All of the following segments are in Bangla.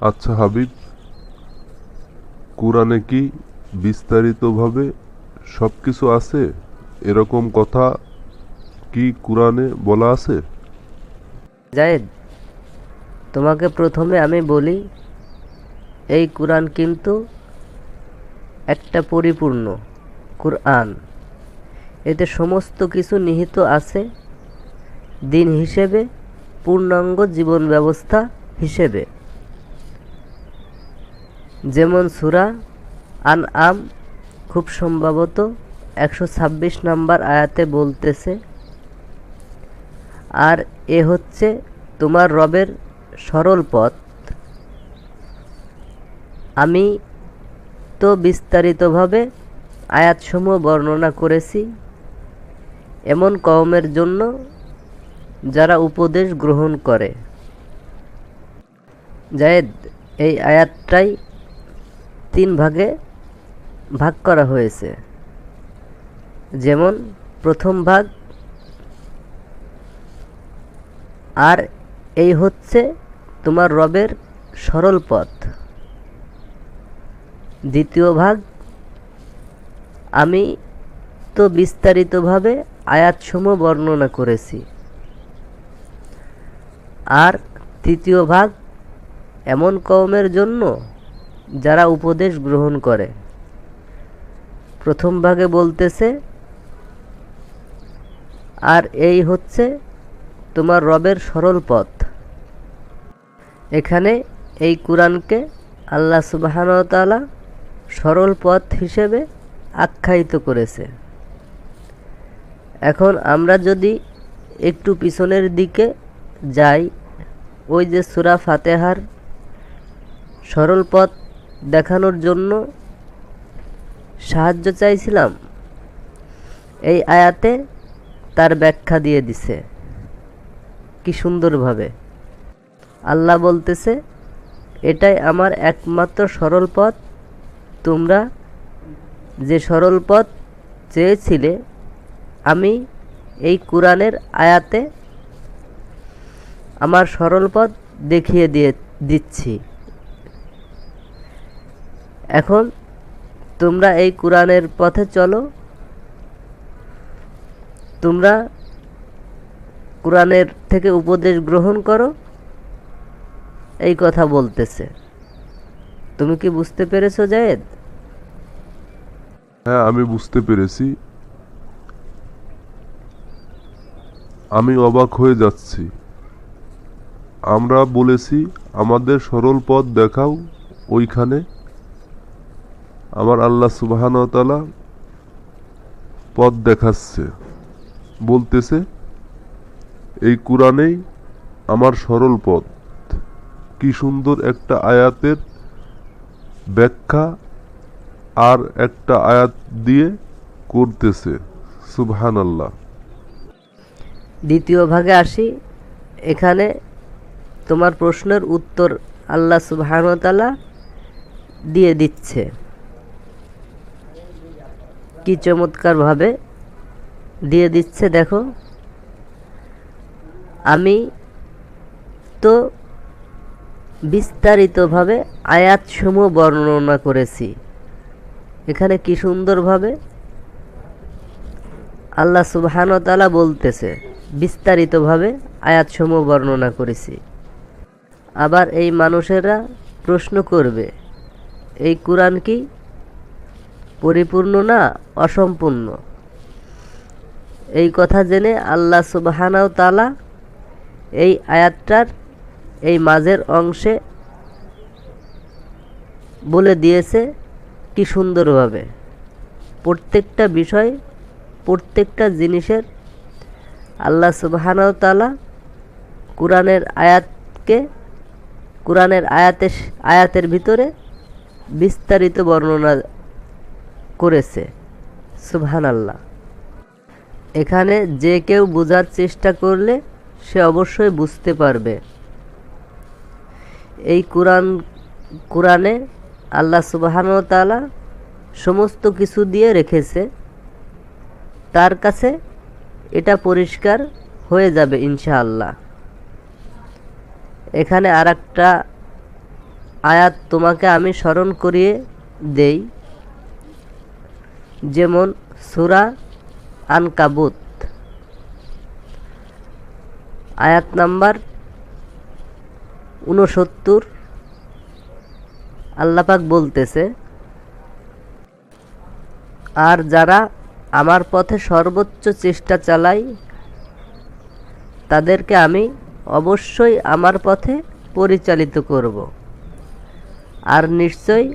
আচ্ছা হাবিব, কুরআনে কি বিস্তারিতভাবে সবকিছু আছে? এরকম কথা কি কুরআনে বলা আছে? জায়েদ, তোমাকে প্রথমে আমি বলি, এই কুরআন কিন্তু একটা পরিপূর্ণ কুরআন। এতে সমস্ত কিছু নিহিত আছে দিন হিসেবে, পূর্ণাঙ্গ জীবন ব্যবস্থা হিসেবে। যেমন সূরা আনআম খুব সম্ভবত 126 নম্বর আয়াতে বলতেছে, আর এ হচ্ছে তোমার রবের সরল পথ। আমি তো বিস্তারিতভাবে আয়াতসমূহ বর্ণনা করেছি এমন কওমের জন্য যারা উপদেশ গ্রহণ করে। জায়েদ, এই আয়াতটাই 3 ভাগে ভাগ করা হয়েছে। যেমন প্রথম ভাগ, আর এই হচ্ছে তোমার রবের সরল পথ। দ্বিতীয় ভাগ, আমি তো বিস্তারিতভাবে আয়াতসমূহ বর্ণনা করেছি। আর তৃতীয় ভাগ, এমন কওমের জন্য যারা উপদেশ গ্রহণ করে। প্রথম ভাগে বলতেছে, আর এই হচ্ছে তোমার রবের সরল পথ। এখানে এই কুরআনকে আল্লাহ সুবহানাহু ওয়া তাআলা সরল পথ হিসেবে আখ্যায়িত করেছে। এখন আমরা যদি একটু পিছনের দিকে যাই, ওই যে সূরা ফাতিহার সরল পথ দেখানোর জন্য সাহায্য চাইছিলাম, এই আয়াতে তার ব্যাখ্যা দিয়ে দিছে কি সুন্দরভাবে। আল্লাহ বলতেছে, এটাই আমার একমাত্র সরল পথ। তোমরা যে সরল পথ চেয়েছিলে, আমি এই কুরআনের আয়াতে আমার সরল পথ দেখিয়ে দিচ্ছি। এখন তোমরা এই কুরআনের পথে চলো, তোমরা কুরআনের থেকে উপদেশ গ্রহণ করো, এই কথা বলতেছে। তুমি কি বুঝতে পেরেছো জায়েদ? হ্যাঁ, আমি বুঝতে পেরেছি। আমি অবাক হয়ে যাচ্ছি। আমরা বলেছি আমাদের সরল পথ দেখাও, ওইখানে আমার আল্লাহ সুবহানাহু ওয়া তাআলা পথ দেখাচ্ছে, বলতেছে এই কুরআনেই আমার সরল পথ। কি সুন্দর একটা আয়াতের ব্যাখ্যা আর একটা আয়াত দিয়ে করতেছে। সুবহানাল্লাহ। দ্বিতীয় ভাগে আসি। এখানে তোমার প্রশ্নের উত্তর আল্লাহ সুবহানাহু ওয়া তাআলা দিয়ে দিচ্ছে কি চমৎকারভাবে দিয়ে দিচ্ছে। দেখো, আমি তো বিস্তারিতভাবে আয়াতসমূহ বর্ণনা করেছি। এখানে কি সুন্দরভাবে আল্লাহ সুবহানাহু ওয়া তাআলা বলতেছে, বিস্তারিতভাবে আয়াতসমূহ বর্ণনা করেছি। আবার এই মানুষেরা প্রশ্ন করবে, এই কুরআন কি পরিপূর্ণ না অসম্পূর্ণ? এই কথা জেনে আল্লাহ সুবহানাহু ওয়া তাআলা এই আয়াতটার এই মাঝের অংশে বলে দিয়েছে কি সুন্দরভাবে। প্রত্যেকটা বিষয়, প্রত্যেকটা জিনিসের আল্লাহ সুবহানাহু ওয়া তাআলা কুরআনের আয়াতকে, কুরআনের আয়াতের ভিতরে বিস্তারিত বর্ণনা করেছে। সুবহানাল্লাহ। এখানে যে কেউ বোঝার চেষ্টা করলে সে অবশ্যই বুঝতে পারবে। এই কুরআনে আল্লাহ সুবহানাহু ওয়া তাআলা সমস্ত কিছু দিয়ে রেখেছে, তার কাছে এটা পরিষ্কার হয়ে যাবে ইনশাআল্লাহ। এখানে আরেকটা আয়াত তোমাকে আমি স্মরণ করিয়ে দেই, যেমন সূরা আনকাবুত আয়াত নাম্বার 69। আল্লাহ পাক বলতেছে, আর যারা আমার পথে সর্বোচ্চ চেষ্টা চালায় তাদেরকে আমি অবশ্যই আমার পথে পরিচালিত করব। আর নিশ্চয়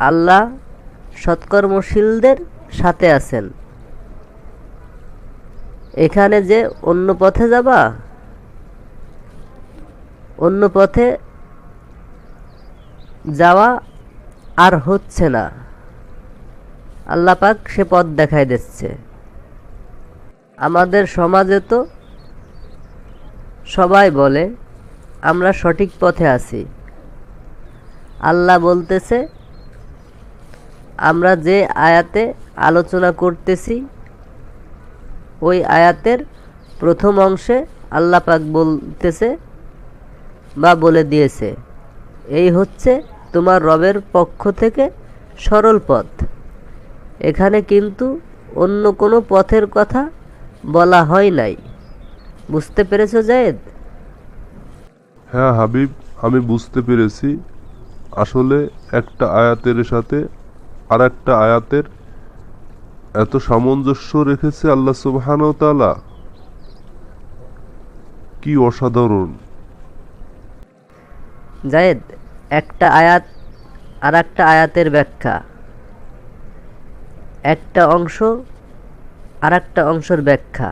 আল্লাহ সৎকর্মশীলদের সাথে আছেন। এখানে যে অন্য পথে যাবা, অন্য পথে যাওয়া আর হচ্ছে না, আল্লাহ পাক সে পথ দেখাই দিচ্ছে। আমাদের সমাজে তো সবাই বলে আমরা সঠিক পথে আছি। আল্লাহ বলতেছে, আমরা যে আয়াতে আলোচনা করতেছি ওই আয়াতের প্রথম অংশে আল্লাহ পাক বলতেছে বা বলে দিয়েছে, এই হচ্ছে তোমার রবের পক্ষ থেকে সরল পথ। এখানে কিন্তু অন্য কোনো পথের কথা বলা হয় নাই। বুঝতে পেরেছো জায়েদ? হ্যাঁ হাবিব, আমি বুঝতে পেরেছি। আসলে একটা আয়াতের সাথে আর একটা আয়াতের এত সামঞ্জস্য রেখেছে আল্লাহ সুবহানাহু ওয়া তাআলা, কি অসাধারণ। জায়েদ, একটা আয়াত আর একটা আয়াতের ব্যাখ্যা, একটা অংশ আর একটা অংশের ব্যাখ্যা।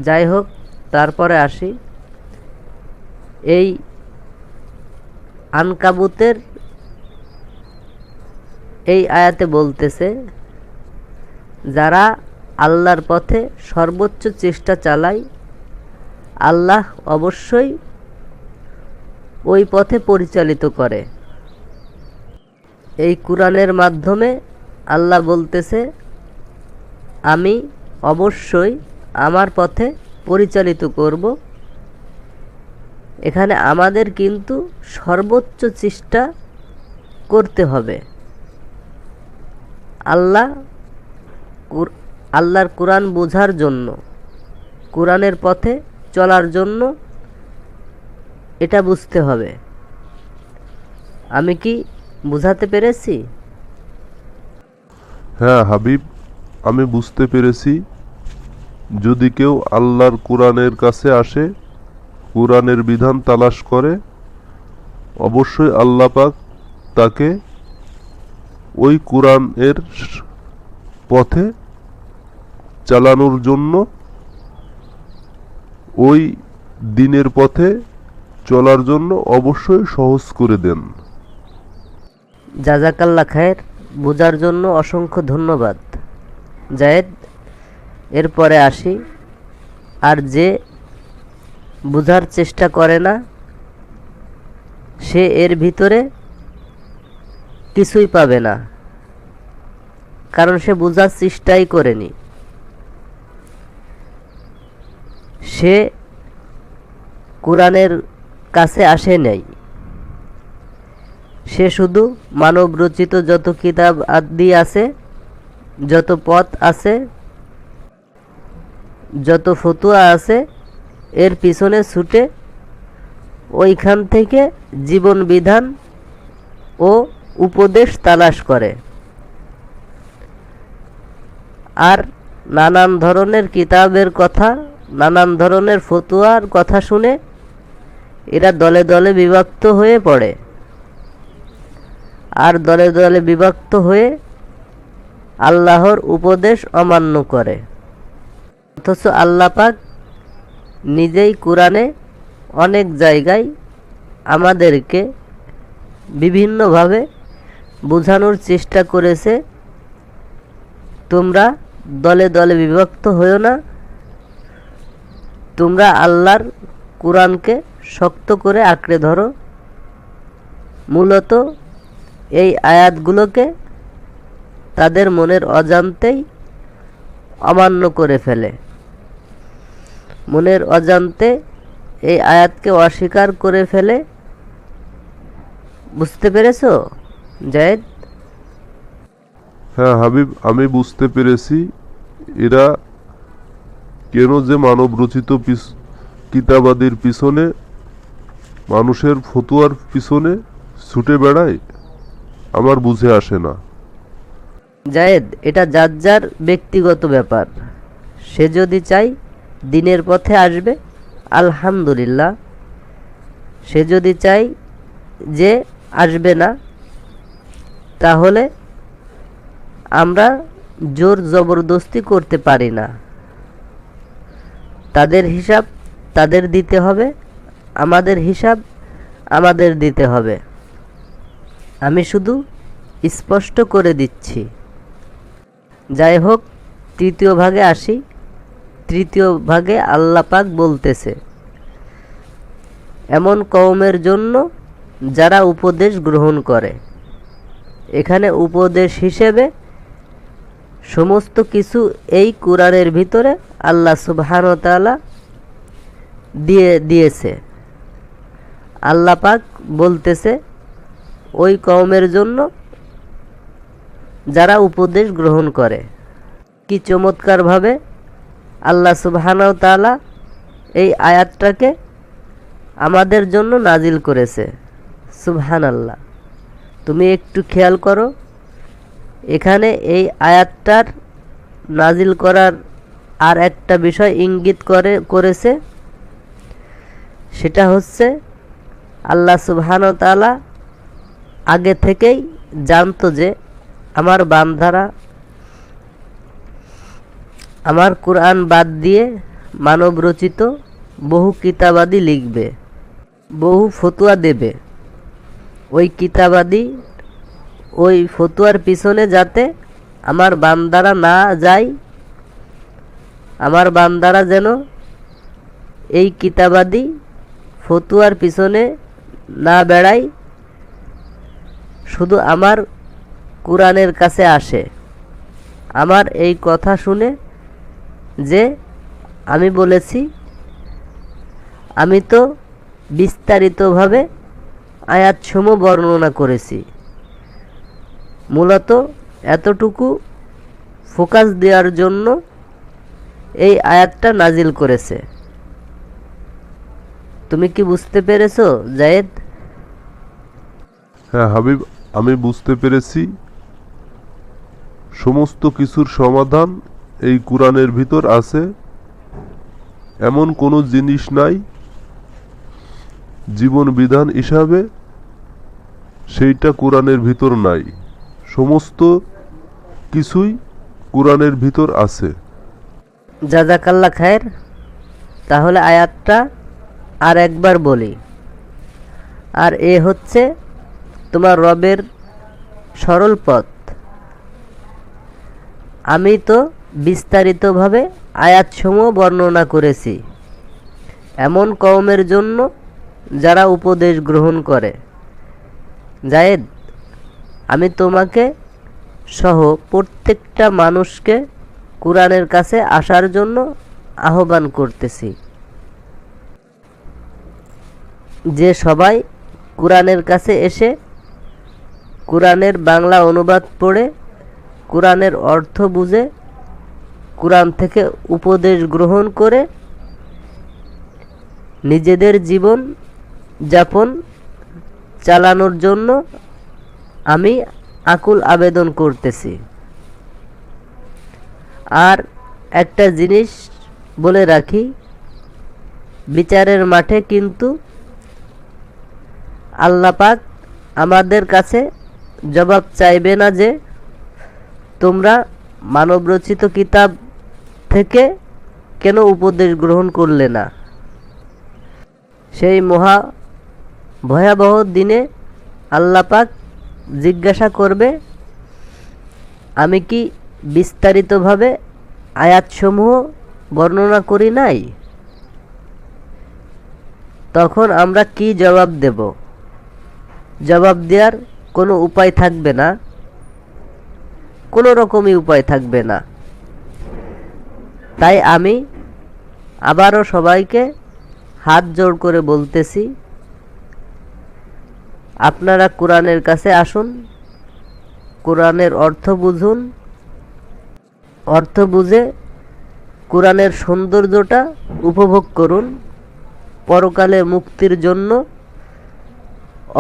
যাই হোক, তারপরে আসি। এই আনকাবুতের এই আয়াতে বলতেছে, যারা আল্লাহর পথে সর্বোচ্চ চেষ্টা চালায় আল্লাহ অবশ্যই ওই পথে পরিচালিত করে। এই কুরআনের মাধ্যমে আল্লাহ বলতেছে, আমি অবশ্যই আমার পথে পরিচালিত করব। এখানে আমাদের কিন্তু সর্বোচ্চ চেষ্টা করতে হবে। আল্লাহর কুরআন বোঝার জন্য, কুরআনের পথে চলার জন্য এটা বুঝতে হবে। আমি কি বুঝাতে পেরেছি? হ্যাঁ হাবিব, আমি বুঝতে পেরেছি। যদি কেউ আল্লাহর কুরআনের কাছে আসে, কুরআনের বিধান তালাশ করে, অবশ্যই আল্লাহ পাক তাকে ওই কুরআনের পথে চালানোর জন্য, ওই দিনের পথে চলার জন্য অবশ্যই সহজ করে দেন। জাযাকাল্লাহ খায়ের, বোঝার জন্য অসংখ্য ধন্যবাদ জায়েদ। এরপরে আসি। আর যে বোঝার চেষ্টা করে না, সে এর ভিতরে কিছুই পাবে না, কারণ সে বোঝার চেষ্টাই করেনি। সে কুরআনের কাছে আসে নাই। সে শুধু মানব রচিত যত কিতাব আদি আছে, যত পথ আছে, যত ফতুয়া আছে, এর পিছনে ছুটে ওইখান থেকে জীবন বিধান ও উপদেশ তালাশ করে। আর নানান ধরনের কিতাবের কথা, নানান ধরনের ফতুয়ার কথা শুনে এরা দলে দলে বিভক্ত হয়ে পড়ে। আর দলে দলে বিভক্ত হয়ে আল্লাহর উপদেশ অমান্য করে। অথচ আল্লাহ পাক নিজেই কুরআনে অনেক জায়গায় আমাদেরকে বিভিন্নভাবে বোঝানোর চেষ্টা করেছে, তোমরা দলে দলে বিভক্ত হয়েও না, তোমরা আল্লাহর কুরআনকে শক্ত করে আঁকড়ে ধরো। মূলত এই আয়াতগুলোকে তাদের মনের অজান্তেই অমান্য করে ফেলে। মনের অজান্তে এই আয়াতকে অস্বীকার করে ফেলে। বুঝতে পেরেছো জায়েদ? হ্যাঁ হাবিব, আমি বুঝতে পেরেছি এরা কেন যে মানব রচিত কিতাবাদির পিছনে, মানুষের ফতুয়ার পিছনে ছুটে বেড়ায়, আমার বুঝে আসে না। জায়েদ, এটা যার যার ব্যক্তিগত ব্যাপার। সে যদি চায় দিনের পথে আসবে, আলহামদুলিল্লাহ। সে যদি চায় যে আসবে না, তাহলে আমরা জোর জবরদস্তি করতে পারি না। তাদের হিসাব তাদের দিতে হবে, আমাদের হিসাব আমাদের দিতে হবে। আমি শুধু স্পষ্ট করে দিচ্ছি। যাই হোক, তৃতীয় ভাগে আসি। তৃতীয় ভাগে আল্লাহ পাক বলতেছে, এমন কওমের জন্য যারা উপদেশ গ্রহণ করে। এখানে উপদেশ হিসেবে সমস্ত কিছু এই কোরআনের ভিতরে আল্লাহ সুবহানাহু ওয়া তাআলা দিয়েছে। আল্লাহ পাক বলতেছে ওই কওমের জন্য যারা উপদেশ গ্রহণ করে। কি চমৎকারভাবে আল্লাহ সুবহানাহু ওয়া তাআলা এই আয়াতটাকে আমাদের জন্য নাজিল করেছে। সুবহানাল্লাহ। তুমি একটু খেয়াল করো, এখানে এই আয়াতটার নাজিল করার আর একটা বিষয় ইঙ্গিত করেছে। সেটা হচ্ছে আল্লাহ সুবহানাহু ওয়া তাআলা আগে থেকেই জানতো যে আমার বান্দারা আমার কোরআন বাদ দিয়ে মানব রচিত বহু কিতাবাদি লিখবে, বহু ফতুয়া দেবে। ওই কিতাবাদি ওই ফতুয়ার পিছনে যাতে আমার বান্দারা না যায়, আমার বান্দারা যেন এই কিতাবাদি ফতুয়ার পিছনে না বেড়ায়, শুধু আমার কোরআনের কাছে আসে। আমার এই কথা শুনে যে আমি বলেছি, আমি তো বিস্তারিতভাবে আয়াতসমূহ বর্ণনা করেছি। মূলত এতটুকু ফোকাস দেওয়ার জন্য এই আয়াতটা নাজিল করেছে। তুমি কি বুঝতে পেরেছো জায়েদ? হ্যাঁ হাবিব, আমি বুঝতে পেরেছি সমস্ত কিছুর সমাধান এই কোরআনের ভিতর আছে। এমন কোনো জিনিস নাই জীবন বিধান হিসাবে সেইটা কোরআনের ভিতর নাই। সমস্ত কিছুই কোরআনের ভিতর আছে। জাযাকাল্লাহ খায়ের। তাহলে আয়াতটা আর একবার বলি। আর এ হচ্ছে তোমার রবের সরল পথ। আমি তো বিস্তারিতভাবে আয়াতসমূহ বর্ণনা করেছি এমন কওমের জন্য যারা উপদেশ গ্রহণ করে। জায়েদ, আমি তোমাকে সহ প্রত্যেকটা মানুষকে কোরআনের কাছে আসার জন্য আহ্বান করতেছি। যে সবাই কোরআনের কাছে এসে কোরআনের বাংলা অনুবাদ পড়ে কোরআনের অর্থ বুঝে কোরআন থেকে উপদেশ গ্রহণ করে নিজেদের জীবন যাপন চালানোর জন্য আমি আকুল আবেদন করতেছি। আর একটা জিনিস বলে রাখি, বিচারের মাঠে কিন্তু আল্লাহ পাক আমাদের কাছে জবাব চাইবে না যে তোমরা মানবরচিত কিতাব থেকে কেন উপদেশ গ্রহণ করলে না। সেই মহা ভয়াবহ দিনে আল্লাহ পাক জিজ্ঞাসা করবে, আমি কি বিস্তারিতভাবে আয়াতসমূহ বর্ণনা করি নাই? তখন আমরা কি জবাব দেব? জবাব দেওয়ার কোনো উপায় থাকবে না, কোনো রকমই উপায় থাকবে না। তাই আমি আবারও সবাইকে হাত জোড় করে বলতেছি, আপনারা কোরআনের কাছে আসুন, কোরআনের অর্থ বুঝুন, অর্থ বুঝে কোরআনের সৌন্দর্যটা উপভোগ করুন। পরকালে মুক্তির জন্য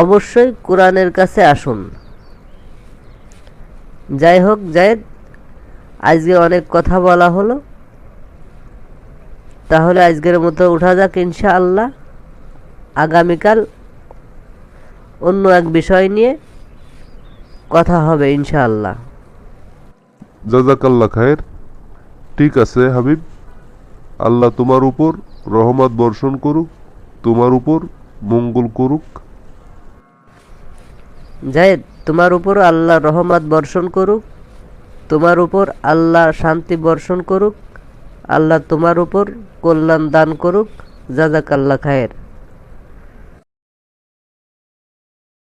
অবশ্যই কোরআনের কাছে আসুন। যাই হোক জায়েদ, আজকে অনেক কথা বলা হলো, তাহলে আজকের মতো উঠা যাক ইনশাআল্লাহ। আগামীকাল অন্য এক বিষয় নিয়ে কথা হবে ইনশাআল্লাহ। জাজাকাল্লাহ খায়ের। ঠিক আছে হাবিব, আল্লাহ তোমার উপর রহমত বর্ষণ করুক, তোমার উপর মঙ্গল করুক। জায়েদ, তোমার উপর আল্লাহ রহমত বর্ষণ করুক, তোমার উপর আল্লাহ শান্তি বর্ষণ করুক, আল্লাহ তোমার উপর কল্যাণ দান করুক। জাজাকাল্লাহ খায়ের।